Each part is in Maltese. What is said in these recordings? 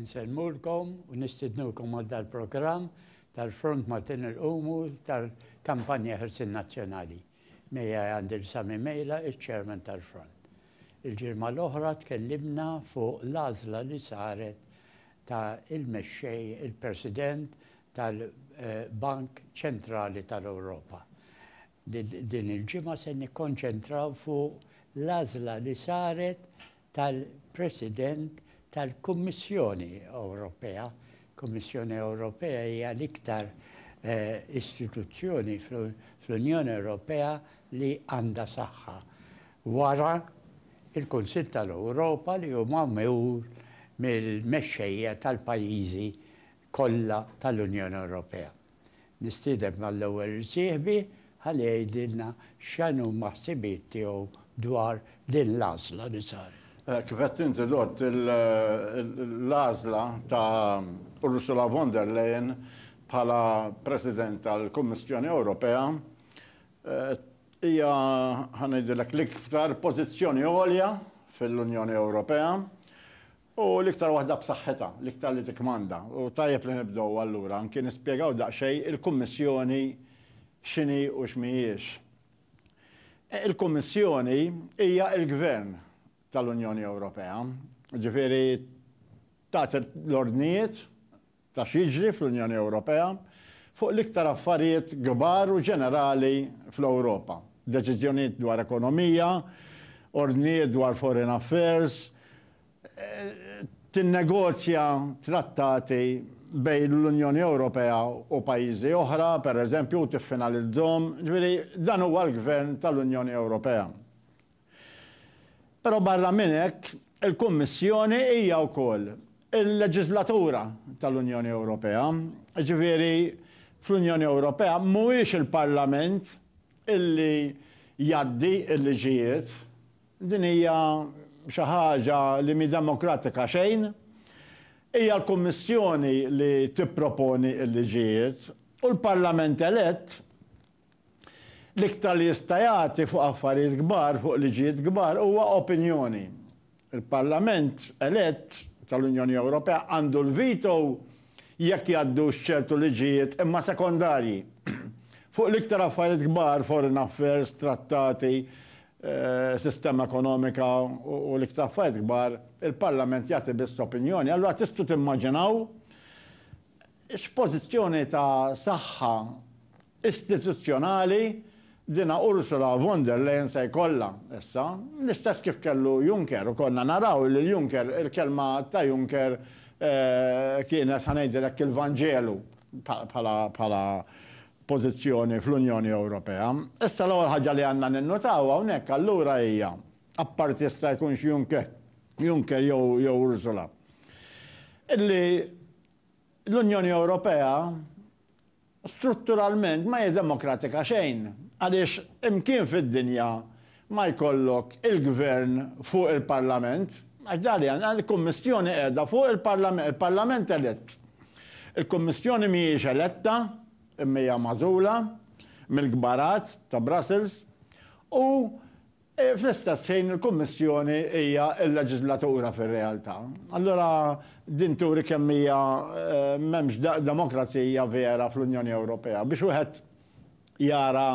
Nsemmulkom u nistidnukom għal dal-programm tal-Front Martin il-Umu tal-Kampanja Ħelsin Nazzjonali. Mejja għandi Sami Mejla, il-Chairman tal-Front. Il-ġirma l-oħra tkellimna fuq l-għażla li saret ta' il-mexxej, il-President tal-Bank Ċentrali tal-Ewropa. Din il-ġimgħa se nikkonċentraw fuq l-għażla li saret tal-President tal-Kummissjoni Ewropea. Kummissjoni Ewropea hija l-iktar istituzzjoni fl-Unjoni Ewropea li għandha saħħa wara il-Kunsill tal-Ewropa li huma mewwul mill-mexxejja tal-pajjiżi kollha tal-Unjoni Ewropea. Nistiedem mal-ewwel sieħbi ħalli jgħidilna x'inhu ħsibiet tiegħu dwar din l-għażla li saret. Kif qed inti dott l-għażla ta' Ursula von der Leyen bħala President tal-Kummissjoni Ewropea hija ħanejdilek l-iktar pożizzjoni għolja fil-Unjoni Ewropea u l-iktar waħda b'saħħitha, l-iktar li tikmanda. U tajjeb li nibdew allura anke nispjegaw daqsxejn il-Kummissjoni x'inhi u x'mhijiex. Il-Kummissjoni hija l-Gvern tal-Unjoni Ewropea, ġifieri tagħti l-ordnijiet ta' x'jiġri fl-Unjoni Ewropea fuq l-iktar affarijiet kbar u ġenerali fl-Ewropa. Deċiżjonijiet dwar ekonomija, ordnijiet dwar foreign affairs, tinnegozja trattati bejn l-Unjoni Ewropea u pajjiżi oħra, pereżempju tiffinalizzhom, ġifieri dan huwa l-Gvern tal-Unjoni Ewropea. Però barra minn hekk, il-Kummissjoni hija wkoll il-leġislatura tal-Unjoni Ewropea. Ġifieri fl-Unjoni Ewropea mhuwiex il-Parlament illi jgħaddi l-liġijiet. Din hija xi ħaġa li mi demokratika xejn. Hija l-Kummissjoni li tipproponi l-liġijiet u l-Parlament elett l-iktar li jista' jagħti fuq affarijiet kbar, fuq liġijiet kbar, huwa opinjoni. Il-Parlament elett tal-Unjoni Ewropea għandu l-vito jekk jgħaddux ċertu liġijiet imma sekondarji. Fuq l-iktar affarijiet kbar, foreign affairs, trattati, sistema ekonomika u l-iktar affarijiet kbar, il-Parlament jagħti biss opinjoni. Allura tistgħu timmaġinaw x'pożizzjoni ta' saħħa istituzzjonali dina Ursula von der Leyen se jkollha issa, l-istess kif kellu Juncker u konna naraw li Juncker, il-kelma ta' Juncker kienet ħanejdilek il-Vanġelu bħala pożizzjoni fl-Unjoni Ewropea. Issa l-ewwel ħaġa li għandna ninnotaw hawnhekk allura hija apparti jista' jkunx Juncker jew Ursula. Illi l-Unjoni Ewropea strutturalment ma hija demokratika xejn. Għaliex imkien fid-dinja ma jkollok il-Gvern fuq il-Parlament, għaxdali il-Kummissjoni qiegħda fuq il-Parlament elett. Il-Kummissjoni mhijiex eletta, imma hija magħżula mill-Gbarat ta' Brussels u fl-istess ħin il-Kummissjoni hija l-leġislatura fir-realtà. Allura din turi kemm hija m'hemmx demokrazija vera fl-Unjoni Ewropea. Biex wieħed jara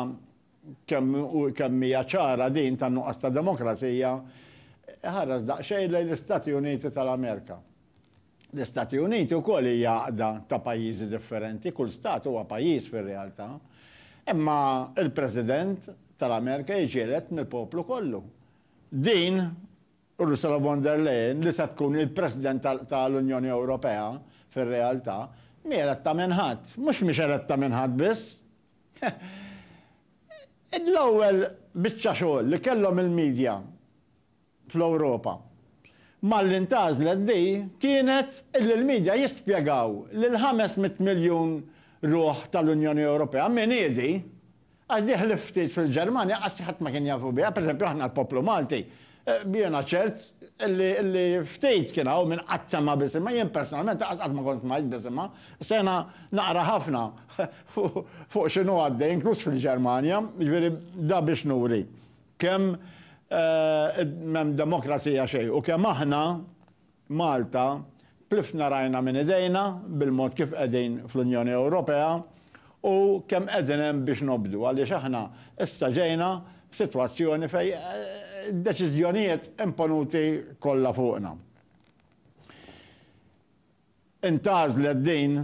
kemm hija ċara din tan-nuqqas ta' demokrazija, ħares daqsxejn lejn l-Istati Uniti tal-Amerika. L-Istati Uniti wkoll hija għaqda ta' pajjiżi differenti, kull stat huwa pajjiż fir-realtà, imma il-President tal-Amerika jiġi elett mill-poplu kollu. Din Ursula von der Leyen li se tkun il-President tal-Unjoni Ewropea fir-realtà mi eletta minn ħadd, mhux eletta minn ħadd biss. L-ewwel biċċa xogħol li kellhom il-medja fl-Ewropa mal-intażlet di kienet illi l-medja jispjegaw lil 500 miljun ruħ tal-Unjoni Ewropea minn iedi għax diħ ftit fil-Ġermanja għax ħadd ma kien jafu biha, pereżempju aħna l-poplu Malti biena ċert illi ftit kien hawn minn qatt sema bisimha, jien personalment qatt ma kont ngħid bisimha, sena naqra ħafna fuq x'inhu għaddej, inkluż fil-Ġermanja, jiġifieri da biex nuri kemm m'hemm demokrazija xejn u kemm aħna Malta klifna rajna minn idejna bil-mod kif qegħdin fl-Unjoni Ewropea u kemm qegħdin hemm biex nobdu għaliex aħna issa ġejna f'sitwazzjoni fejn deċiżjonijiet imponuti kollha fuqna. Intażlet din,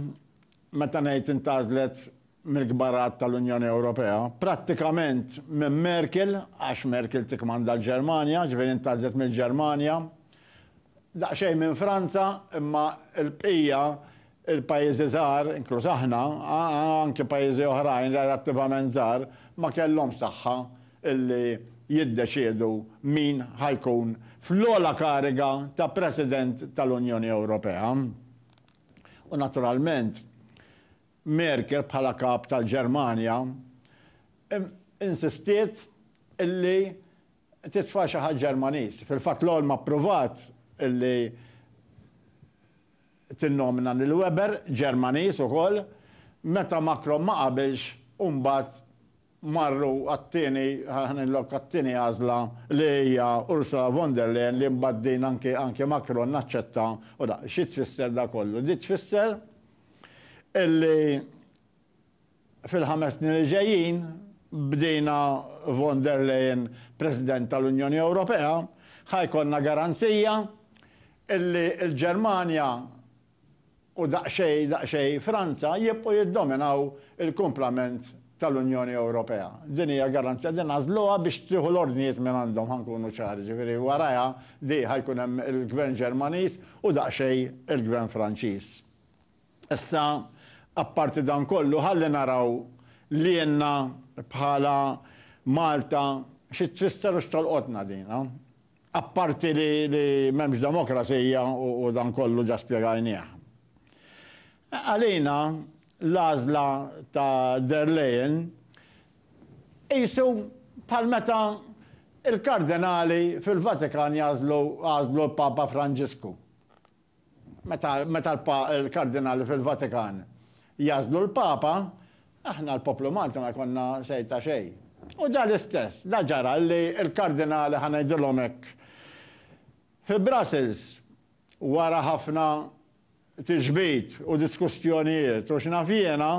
meta ngħid intażlet mill-kbarat tal-Unjoni Ewropea, prattikament minn Merkel, għax Merkel tikmanda l-Ġermanja, ġifieri intażlet mill-Ġermanja, daqsxejn minn Franza, imma l-bqija il-pajjiżi żgħar, inkluż aħna, anke pajjiżi oħrajn relattivament żgħar, ma kellhom saħħa illi jiddeċiedu min ħajkun fl-ogħla kariga ta' President tal-Unjoni Ewropea. U naturalment, Merkel bħala kap tal-Ġermanja insistiet illi titfa' xi ħadd Ġermaniż. Fil-fatt l-ewwel ma pprovat illi tinnomina lil Weber Ġermaniż ukoll, meta Macron ma qabilx u mbagħad marru għat-tieni għażla li hija Ursula von der Leyen li mbagħad din anke Macron naċċetta u da xi tfisser da kollu. Di tfisser illi fil-5 snin li ġejjin bdejna von der Leyen President tal-Unjoni Ewropea ħajkonna garanzija illi l-Ġermanja u daqsxejn Franza jibqgħu jiddominaw il-kumplament tal-Unjoni Ewropea. Din hija garanzija din għażluha biex tieħu l-ordnijiet minn għandhom ħankunu ċari, ġifieri warajha di ħajkun hemm il-Gvern Ġermaniż u daqsxejn il-Gvern Franċiż. Issa apparti dan kollu ħalli naraw li jenna bħala Malta xi tfisser u x'tolqotna din. Apparti li m'hemmx demokrazija u dan kollu ġa spjegajnieh. Għalina l-għażla ta' der Leyen qisu bħal meta il-kardinali fil-Vatikan għażlu l-Papa Franġisku. Meta il-kardinali fil-Vatikan jażlu l-Papa, aħna l-poplu Malta ma jkollna sejta xejn. U da l-istess, da ġara li l-kardinali ħanajdilhom hekk. Fi Brussels, wara ħafna tiġbit u diskussjonijiet u x'naf jiena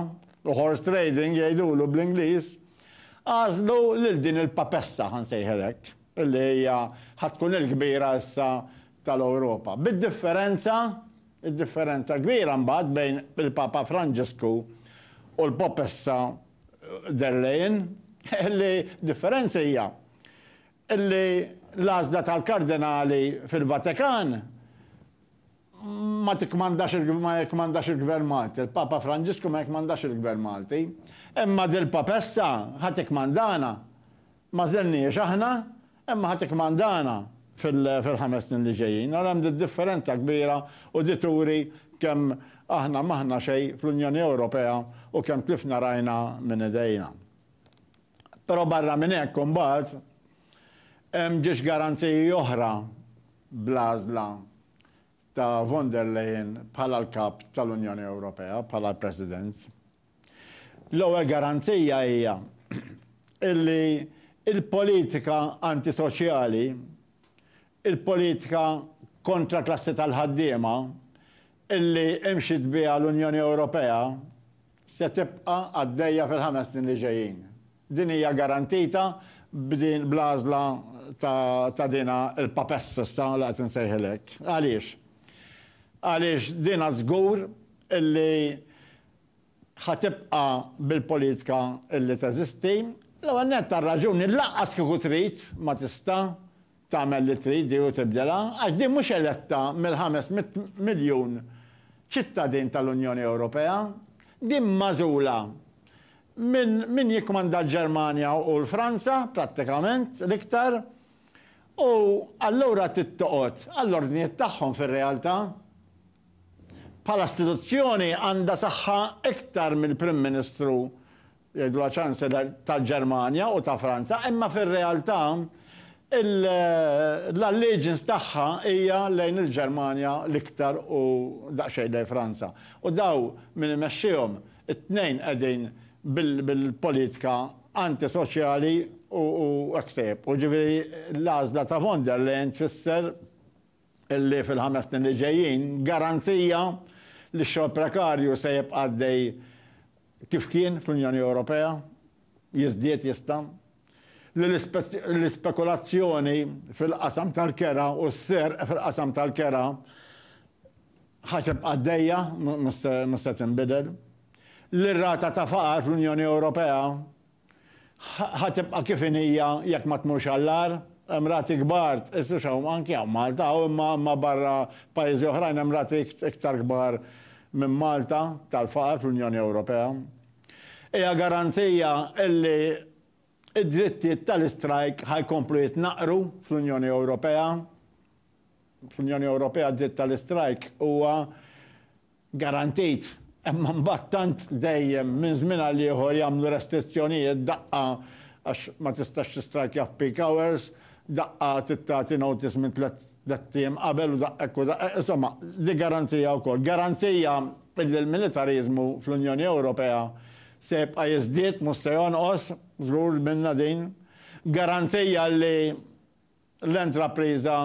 u horse trading jgħidulu bl-Ingliż, għażlu lil din il-papessa ħansejħelek, illi hija ħatkun il-kbira issa tal-Ewropa. Bid-differenza kbira mbagħad bejn il-Papa Franġisku u l-papessa der Leyen, illi differenza hija illi l-għażla tal-kardinali fil-Vatikan ma jikmandax il-Gvern Malti. Il-Papa Franġisku ma jikmandax il-Gvern Malti. Imma dil-papessa ħat ikmandana. Ma żelniex aħna, imma ħat ikmandana fil-5 snin li ġejjin. Hemm differenza kbira u di turi kemm aħna maħna xejn fl-Unjoni Ewropea u kemm tlifna rajna minn idejna. Però barra minn hekk imbagħad hemm ġiex garanziji oħra bl-għażla ta' von der Leyen bħala l-kap tal-Unjoni Ewropea, bħala l-President. L-ewwel garanzija hija illi il-politika antisoċjali, il-politika kontra klassi tal-ħaddiema illi imxiet biha l-Unjoni Ewropea se tibqa' għaddejja fil-5 snin li ġejjin. Din hija garantita bl-għażla ta' dina il-papessa issa li qed insejħilek. Għaliex? Għaliex dina żgur illi ħatibqa bil-politika illi teżisti, l-ewwel nett tar-raġuni laqqas kieku trid ma tista' tagħmel li trid u tibdilha, għax din mhux eletta mill-500 miljun ċittadin tal-Unjoni Ewropea, din magħżula min jikmanda l-Ġermanja u l-Franza, prattikament l-iktar, u allura tittoqgħod għall-ordnijiet tagħhom fir-realtà. Bħala istituzzjoni għandha saħħa iktar mill-Prim Ministru jgħidu ċansellor tal-Ġermanja u ta' Franza, imma fir-realtà l-allegiance tagħha hija lejn il-Ġermanja l-iktar u daqsxejn lejn Franza. U daw min imexxihom it-tnejn qegħdin bil-politika antisoċjali u ekseb. U ġifieri l-għażla ta' von der Leyen tfisser illi fil-5 snin li ġejjin garanzija li x-xogħol prekarju se jibqa' għaddej kif kien fl-Unjoni Ewropea, jiżdied jista', li l-ispekulazzjoni fil-qasam tal-kera u s-serq fil-qasam tal-kera ħatibqa' għaddejja mhux se tinbidel, li r-rata ta' faqar fl-Unjoni Ewropea ħatibqa' kif hija jekk ma tmurx għall-ar. Hemm rati kbar, issu xaw anke hawn Malta, u imma barra pajjiżi oħrajn hemm rati iktar kbar minn Malta tal-faqar fl-Unjoni Ewropea. Hija garanzija illi id-drittijiet tal-istrajk ħajkomplu jitnaqru fl-Unjoni Ewropea. Fl-Unjoni Ewropea d-dritt tal-istrajk huwa garantit. Imma mbagħad tant dejjem minn żmien għal ieħor jagħmlu restrizzjonijiet daqqa għax ma tistax tistrajk jaf peak hours, daqqa tittati notice minn 3 tim qabel u daqqa, insomma, di garanzija wkoll. Garanzija li l-militarizmu fl-Unjoni Ewropea se jibqa' jiżdied mhux se jonqos, żgur minna din. Garanzija li l-entrapriża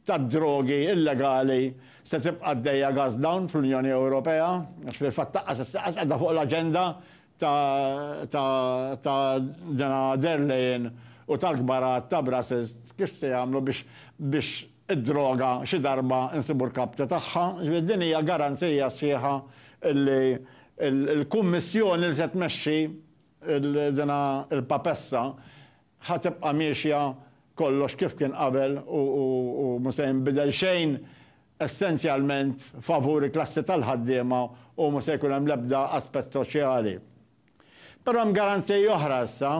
tad-drogi illegali se tibqa' għaddejja gas down fl-Unjoni Ewropea, għax fil-fatt qiegħda fuq l-aġenda ta' dena Derlejn u tal-kbarat ta' Brussels kif se jagħmlu biex id-droga xi darba insibu l-kapta tagħha. Din hija garanzija sħiħa li l-kummissjoni li se tmexxi il-papessa ħatibqa' miexja kollox kif kien qabel u mhux se jinbidel xejn essenzjalment favuri klassi tal-ħaddiema u mhux se jkun hemm l-ebda aspett soċjali. Però hemm garanzija oħra issa.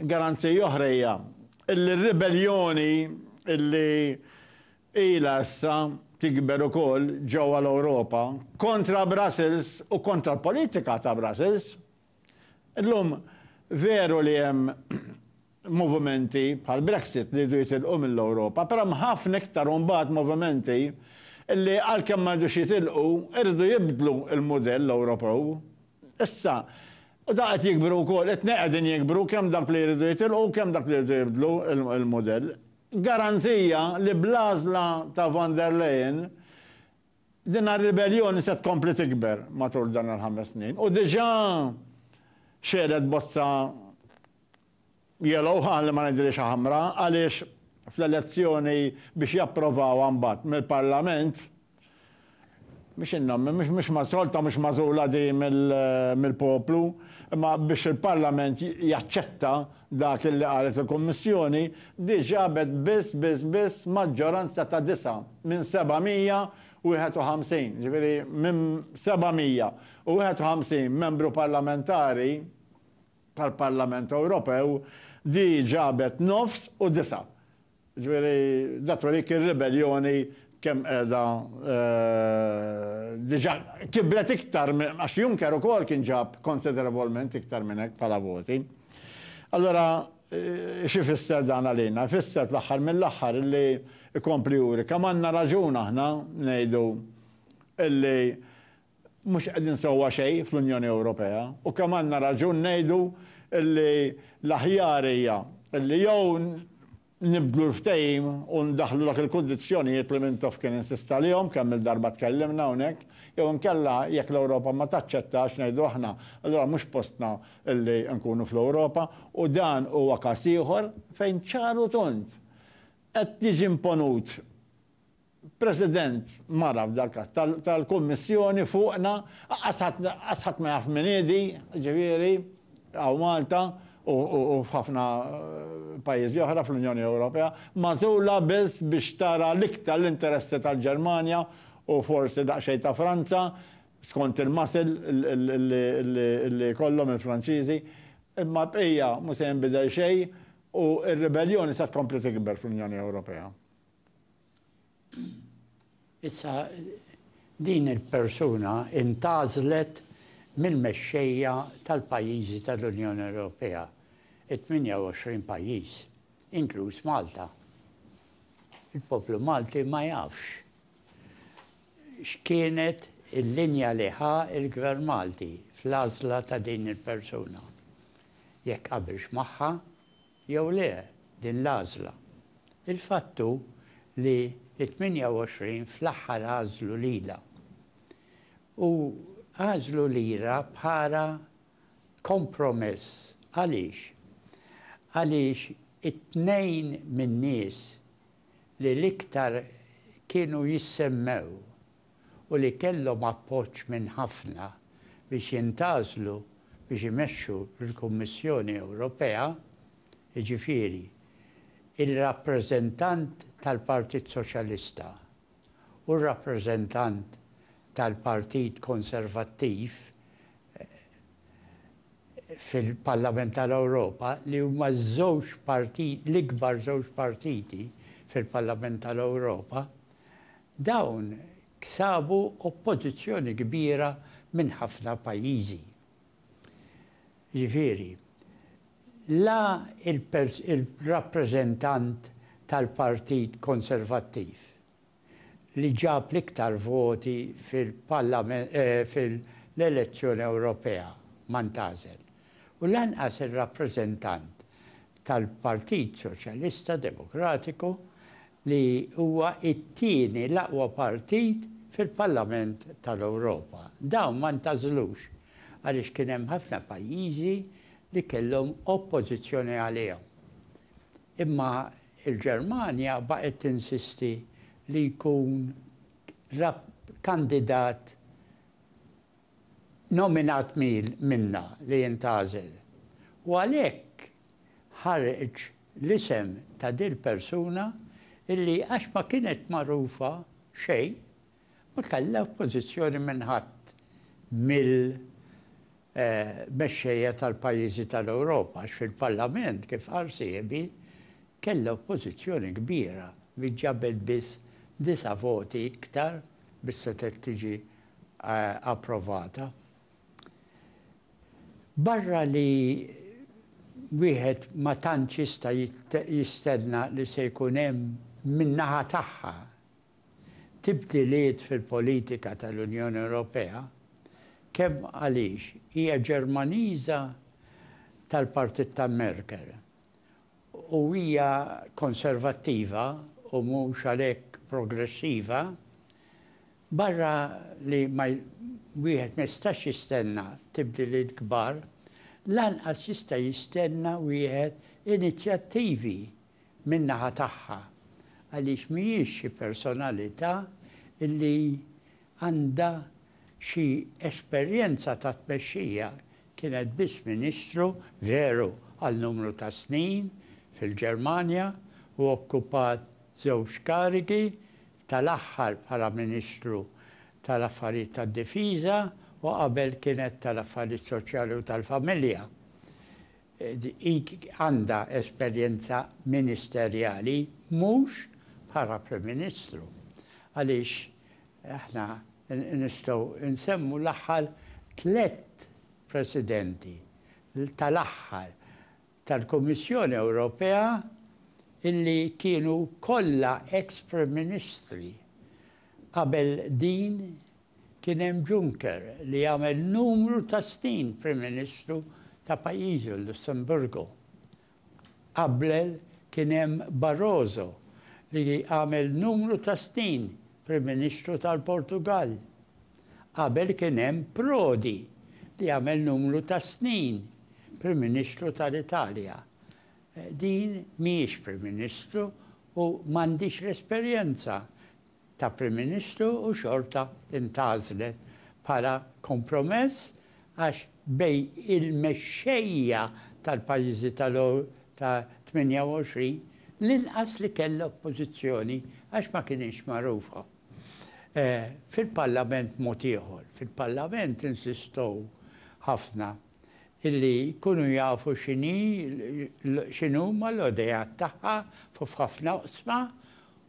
Garanzija oħra hija l-ribellioni illi ilha issa tikber ukoll ġewwa l-Ewropa kontra Brussels u kontra l-politika ta' Brussels. Illum veru li hemm movimenti bħal Brexit li jridu jitilqu mill-Ewropa, però hemm ħafna iktar mbagħad movimenti illi għalkemm ma jdux jitilqu irridu jibdlu l-mudell Ewropew. Issa, u da qed jikbru wkoll, qed qegħdin jikbru kemm dak li jridu jitilqu kemm dak li jridu jibdlu il-mudell. Garanzija li bl-għażla ta' von der Leyen din ar-ribellioni se tkompli tikber matul dan il-5 snin. U diġà xedet bozza yellow ħalli ma ngħidilx ħamra għaliex fl-elezzjoni biex japprovaw mbagħad mill-Parlament mhux mażolta mhux mażula di mill-poplu, imma biex il-Parlament jaċċetta dak li qalet il-Kummissjoni diġà ġabet biss maġġoranza ta' 9 minn 751, ġifieri minn 751 membru parlamentari tal-Parlament Ewropew di ġabet nofs u 9. Ġifieri datorik ir-ribellioni kemm qiegħda diġà kibret iktar għax Juncker ukoll kien ġab konsiderevolment iktar minn hekk bħala voti. Allora xi fisser dan għalina? Fisser fl-aħħar mill-aħħar illi ikompli juri kemm għandna raġun aħna ngħidu illi mhux qegħdin sewwa xejn fl-Unjoni Ewropea u kemm għandna raġun ngħidu illi l-aħjar hija illi jew nibdlu l-ftehim u ndaħlu dak il-kundizzjonijiet li minn tof kien insista lihom kemm il-darba tkellimna hawnhekk, jew inkella jekk l-Ewropa ma taċċettax ngħidu aħna, allura mhux postna illi nkunu fl-Ewropa u dan huwa każ ieħor fejn ċaru tont qed tiġi imponut President mara f'dal-każ tal-Kummissjoni fuqna qasħat ma jaf min idi, ġifieri għaw Malta u f'ħafna pajjiżi oħra fl-Unjoni Ewropea, magħżula biss biex tara l-iktar l-interessi tal-Ġermanja u forsi daqsxejn ta' Franza skont il-muscle li kollhom il-Franċiżi, imma bqija mhux se jinbidel xejn u r-ribellioni se tkompli tikber fl-Unjoni Ewropea. Issa din il-persuna intgħażlet mill-mexxejja tal-pajjiżi tal-Unjoni Ewropea, 28 pajjiż, inkluż Malta. Il-poplu Malti ma jafx x'kienet il-linja li ħa il-Gvern Malti fl-għażla ta' din il-persuna. Jekk qabilx magħha jew le din l-għażla. Il-fattu li 28 fl-aħħar għażlu lila. U għażlu lira bħala kompromess. Għaliex? Għaliex it-tnejn min-nies li l-iktar kienu jissemmew u li kellhom appoġġ minn ħafna biex jintgħażlu biex imexxu l-Kummissjoni Ewropea, jiġifieri il-rappreżentant tal-Partit Soċjalista u r-rappreżentant tal-Partit Konservattiv fil-Parlament tal-Ewropa li huma żewġ partiti, l-ikbar żewġ partiti fil-Parlament tal-Ewropa, dawn ksabu oppożizzjoni kbira minn ħafna pajjiżi. Ġifieri, la il-rappreżentant tal-Partit Konservattiv li ġab l-iktar voti fil-elezzjoni Ewropea ma ntażel. U lanqas il-rappreżentant tal-Partit Soċjalista Demokratiku li huwa it-tieni l-aqwa partit fil-Parlament tal-Ewropa. Dawn ma ntażlux għaliex kien hemm ħafna pajjiżi li kellhom oppożizzjoni għalihom. Imma il-Ġermanja baqgħet tinsisti li jkun kandidat nominat minna li jintgħażel. U għalhekk ħareġ l-isem ta' dil persuna illi għax ma kienet magħrufa xejn ma kellha oppożizzjoni minn ħadd mill-mexxejja tal-pajjiżi tal-Ewropa għax fil-Parlament kif qal Siebi kellha oppożizzjoni kbira li ġabet biss 9 voti iktar biex se tiġi approvata. Barra li wieħed ma tantx jista' jistenna li se jkun hemm min-naħa tagħha tibdiliet fil-politika tal-Unjoni Ewropea, kemm għaliex hija Ġermaniża tal-Partit ta' Merkel u hija konservattiva u mhux għalhekk progressiva, barra li wieħed ma jistax jistenna tibdiliet kbar, lanqas jista' jistenna wieħed inizjattivi min-naħa tagħha għaliex mhijiex xi personalità illi għandha xi esperjenza ta' tmexxija. Kienet biss Ministru veru għal numru ta' snin fil-Ġermanja u okkupat żewġ karigi tal-aħħar bħala Ministru tal-Affarijiet tad-Difiża u qabel kienet tal-Affarijiet Soċjali u tal-Familja. Għandha esperjenza ministerjali mhux bħala Prim Ministru. Għaliex aħna nistgħu nsemmu l-aħħar 3 presidenti tal-aħħar tal-Kummissjoni Ewropea illi kienu kollha ex-Prim Ministri. Qabel din kien hemm Juncker li għamel numru ta' snin Prim Ministru ta' pajjiżu l-Lussemburgu. Qabel kien hemm Barroso li għamel numru ta' snin Prim Ministru tal-Portugal. Qabel kien hemm Prodi li għamel numru ta' snin Prim Ministru tal-Italja. Din mhijiex Prim Ministru u m'għandix l-esperjenza ta' Prim Ministru u xorta intgħażlet bħala kompromess għax bej il-mexxejja tal-pajjiżi ta' 28 l-inqas li kellha oppożizzjoni għax ma kienx magħrufa. Fil-Parlament mod ieħor, fil-Parlament insistow ħafna illi kunu jafu x'inhuma l-idejat tagħha fuq ħafna oqsma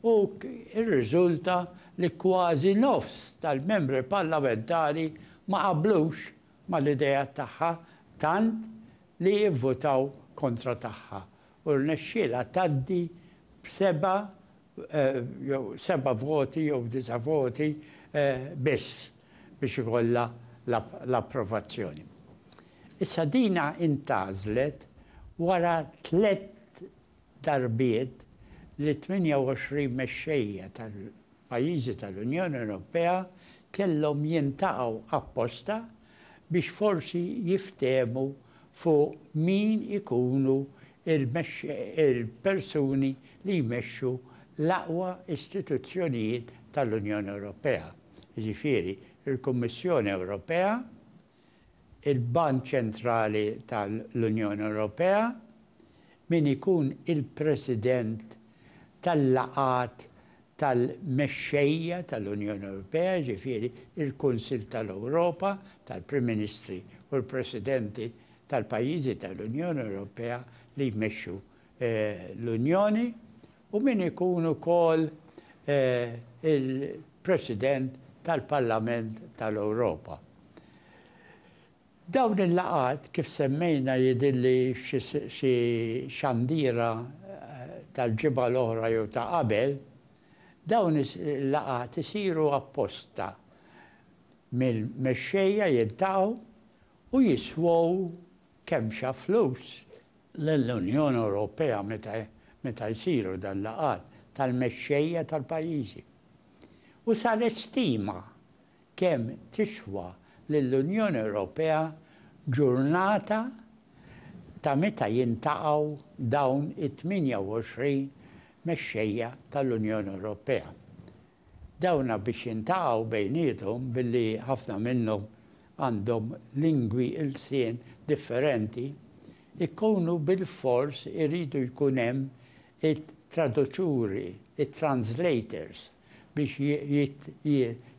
u r-riżulta li kważi nofs tal-membri parlamentari ma qablux mal-idejat tagħha tant li jivvotaw kontra tagħha. U rnexxielha tgħaddi b'7 voti jew 9 voti biss biex ikollha l-approvazzjoni. Issa dina intgħażlet wara 3 darbiet li 28 mexxejja tal-pajjiżi tal-Unjoni Ewropea kellhom jintaqgħu apposta biex forsi jiftehmu fuq min ikunu il-persuni li jmexxu l-aqwa istituzzjonijiet tal-Unjoni Ewropea. Ġifieri, il-Kummissjoni Ewropea, il-Bank Ċentrali tal-Unjoni Ewropea, min ikun il-President tal-laqat tal-mexxejja tal-Unjoni Ewropea, ġifieri il-Kunsill tal-Ewropa, tal-Prim Ministri u l-Presidenti tal-pajjiżi tal-Unjoni Ewropea li jmexxu l-Unjoni u min ikun ukoll il-President tal-Parlament tal-Ewropa. Dawn il-laqat kif semmejna jidilli xi xandira tal-ġimgħa l-oħra jew ta' qabel, dawn il-laqat isiru apposta mill-mexxejja jiltaqgħu u jiswow kemm xa flus l-Unjoni Ewropea meta jsiru dan laqat tal-mexxejja tal-pajjiżi. U saret stima kemm tixwa lill-Unjoni Ewropea ġurnata ta' meta jintaqgħu dawn it-28 mexxejja tal-Unjoni Ewropea. Dawna biex jintaqgħu bejniethom billi ħafna minnhom għandhom lingwi ilsien differenti, ikunu bil-fors iridu jkun hemm it-traduċuri, it-translators biex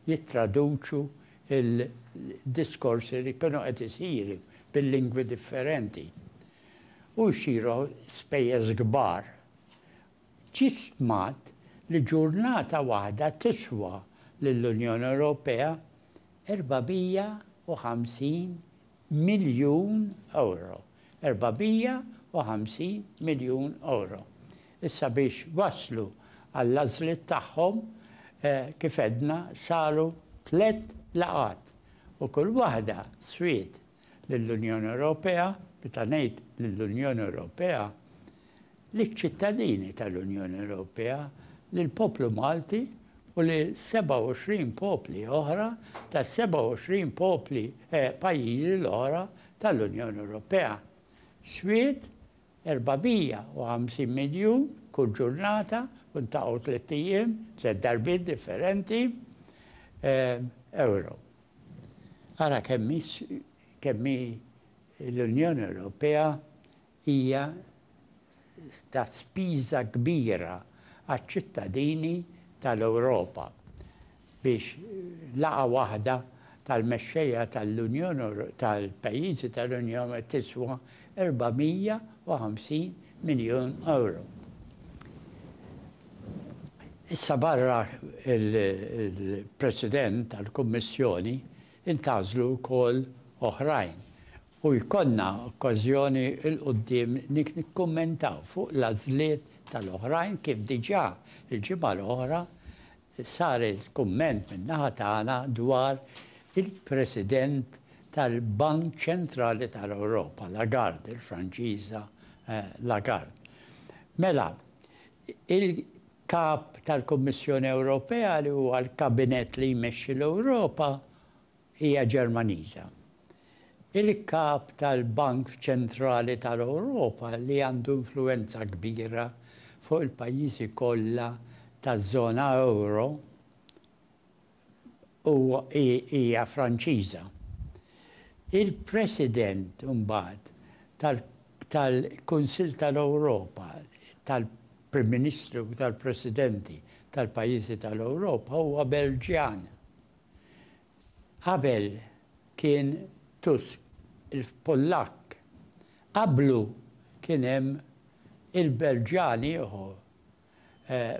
jittraduċu il-diskorsi li kienu qed isiru bil-lingwi differenti. U jsiru spejjeż kbar. Ġismat li ġurnata waħda tiswa lill-Unjoni Ewropea 450 miljun euro. 450 miljun euro. Issa biex waslu għall-għażliet tagħhom kif edna saru 3 laqat u kull waħda swiet lill-Unjoni Ewropea, meta ngħid lill-Unjoni Ewropea, liċ-ċittadini tal-Unjoni Ewropea, lill-poplu Malti u li 27 popli oħra ta' 27 popli pajjiżi l-oħra tal-Unjoni Ewropea. Swiet 450 miljun kull ġurnata, u ntaqgħu 3 ijiem, 3 darbiet differenti euro. Ara kemmi l-Unjoni Ewropea hija ta' spiża kbira għaċ-ċittadini tal-Ewropa biex laqa waħda tal-mexxejja tal-Unjoni tal-pajjiżi tal-Unjoni tiswa 450 miljun euro. Issa barra il-President tal-Kummissjoni intażlu wkoll oħrajn u jkollna okkażjoni l-qudiem nikkummentaw fuq l-għażliet tal-oħrajn kif diġà il-ġimgħa l-oħra sar il-kumment min-naħa tagħna dwar il-President tal-Bank Ċentrali tal-Ewropa, Lagarde, il-Franċiża Lagarde. Mela, il-kap tal-Kummissjoni Ewropea li huwa l-kabinett li jmexxi l-Ewropa hija Ġermaniża. Il-kap tal-Bank Ċentrali tal-Ewropa li għandu influenza kbira fuq il-pajjiżi kollha taż-żona euro u hija Franċiża. Il-President mbagħad tal-Kunsill tal-Ewropa, tal-Prim Ministru u tal-Presidenti tal-pajjiżi tal-Ewropa huwa Belġjan. Qabel kien Tusk, il-Pollak. Qablu kien hemm il-Belġjan ieħor,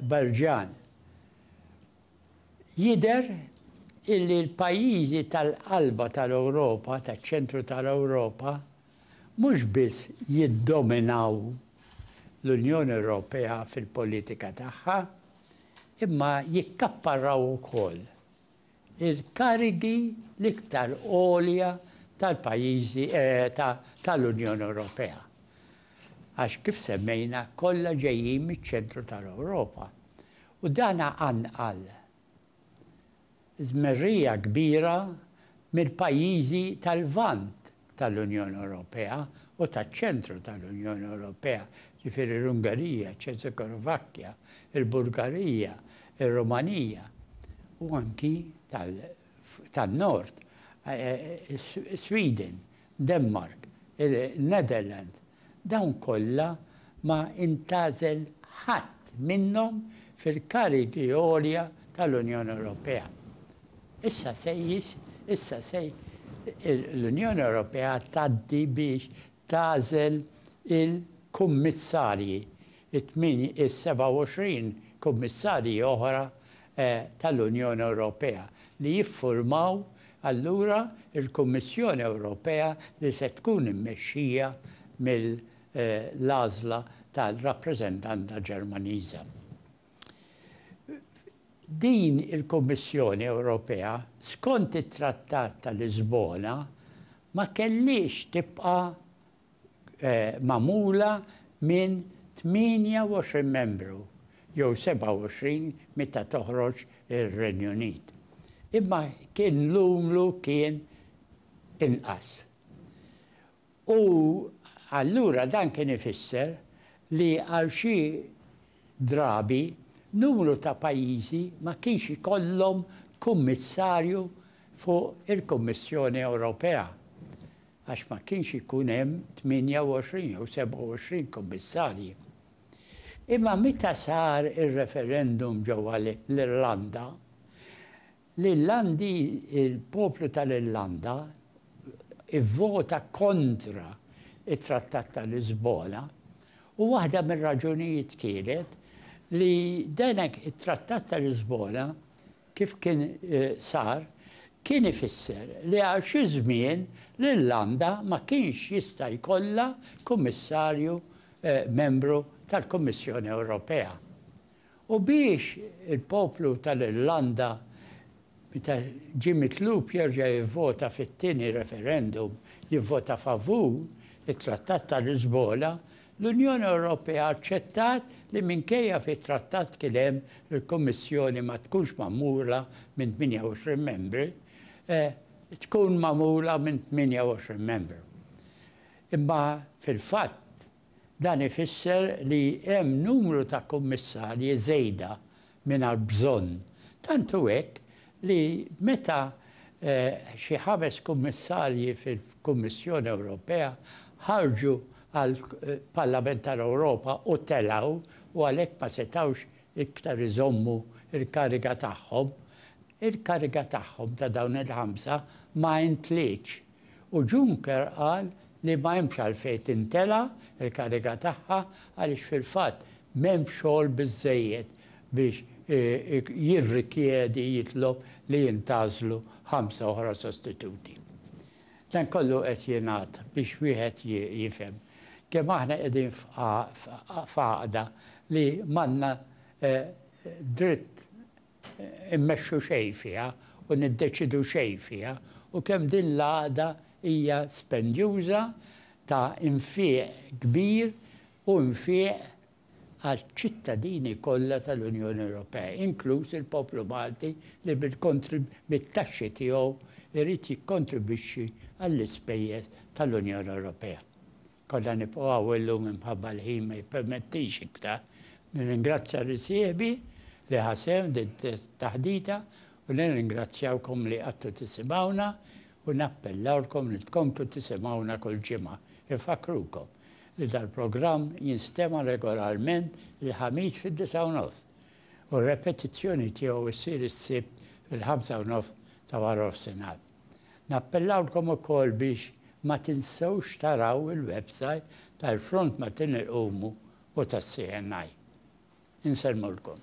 Belġjan. Jidher illi l-pajjiżi tal-qalba tal-Ewropa, taċ-ċentru tal-Ewropa, mhux biss jiddominaw l-Unjoni Ewropea fil-politika tagħha, imma jikkapparraw ukoll il-karigi l-iktar għolja tal-pajjiżi tal-Unjoni Ewropea. Għax kif semmejna kollha ġejjin miċ-ċentru tal-Ewropa. U dana għanqal żmerrija kbira mill-pajjiżi tal-Vant tal-Unjoni Ewropea u taċ-ċentru tal-Unjoni Ewropea, ġifieri l-Ungarija, ċekoslovakkja, il-Bulgarija, ir-Rumanija u anki tan-Nord, Sweden, Denmark, il-Netherlands, dawn kollha ma intażel ħadd minnhom fil-karigi għolja tal-Unjoni Ewropea. Issa l-Unjoni Ewropea tgħaddi biex tażel il-kummissarji, il-27 kummissarji oħra tal-Unjoni Ewropea li jiffurmaw allura il-Kummissjoni Ewropea li se tkun immexxija mill-għażla tal-rappreżentanta Ġermaniża. Din il-Kummissjoni Ewropea skont it-Trattat ta' Lisbona ma kellix tibqa' magħmula minn 28 membru jew 27 meta toħroġ ir-Renju Unit. Imma kien l-numru kien inqas. U allura dan kien ifisser li għal xi drabi numru ta' pajjiżi ma kienx ikollhom kummissarju fuq il-Kummissjoni Ewropea. Għax ma kienx ikun hemm 28 jew 27 kummissarji. Imma meta sar ir-referendum ġewwa l-Irlanda, l-Irlandi, il-poplu tal-Irlanda ivvota kontra it-Trattat ta' Lisbona u waħda mir-raġunijiet kienet li denek it-Trattat ta' Lisbona kif kien sar kien ifisser li għal xi żmien l-Irlanda ma kienx jista' jkollha kummissarju membru tal-Kummissjoni Ewropea. U biex il-poplu tal-Irlanda meta ġie mitlub jerġa' jivvota fit-tieni referendum jivvota favur it-Trattat ta' Lisbona, l-Unjoni Ewropea aċċettat li minkejja fit-trattat kien hemm il-Kummissjoni ma tkunx magħmula minn 28 membri, tkun magħmula minn 28 membru. Imma fil-fatt dan ifisser li hemm numru ta' kummissarji żejda mingħajr bżonn. Tantu hekk li meta xi 5 kummissarji fil-Kummissjoni Ewropea ħarġu għal-Parlament tal-Ewropa u telgħu u għalhekk ma setgħux iktar iżommu il-kariga tagħhom. Il-kariga tagħhom ta' dawn il-5 ma intlitx. U Juncker qal li ma hemmx għalfejn tintela' il-kariga tagħha għaliex fil-fatt m'hemm xogħol biżżejjed biex jirrikjedi jitlob li jintażlu 5 oħra sostituti. Dan kollu qed jingħad biex wieħed jifhem kemm aħna qegħdin f'għaqda li m'għandna dritt immexxu xejn fiha u niddeċidu xejn fiha u kemm din l-għaqda hija spendjuża ta' infieq kbir u infieq għal-ċittadini kollha tal-Unjoni Ewropea, inkluż il-poplu Malti li bit-taxxi tiegħu irid jikkontribwixxi għall-ispejjeż tal-Unjoni Ewropea. Kollha nibqgħu illum imħabba l-ħin ma jippermettix iktar. Nirringrazzja r-risiebi li ħasem dit-taħdita u nirringrazzjawkom li qattu tisimgħuna u nappellawlkom li tkomplu tisimgħuna kull ġimgħa. Infakrukom li dal-programm jinstema regolarment il-ħamis fid-9:30 u r-repetizzjoni tiegħu issir is-sibt fil-5:30 ta' wara nofsinhar. Nappellawlkom ukoll biex ma tinsewx taraw il-website tal-Front ma tinqomu u tas-CNI. Inselmulkom.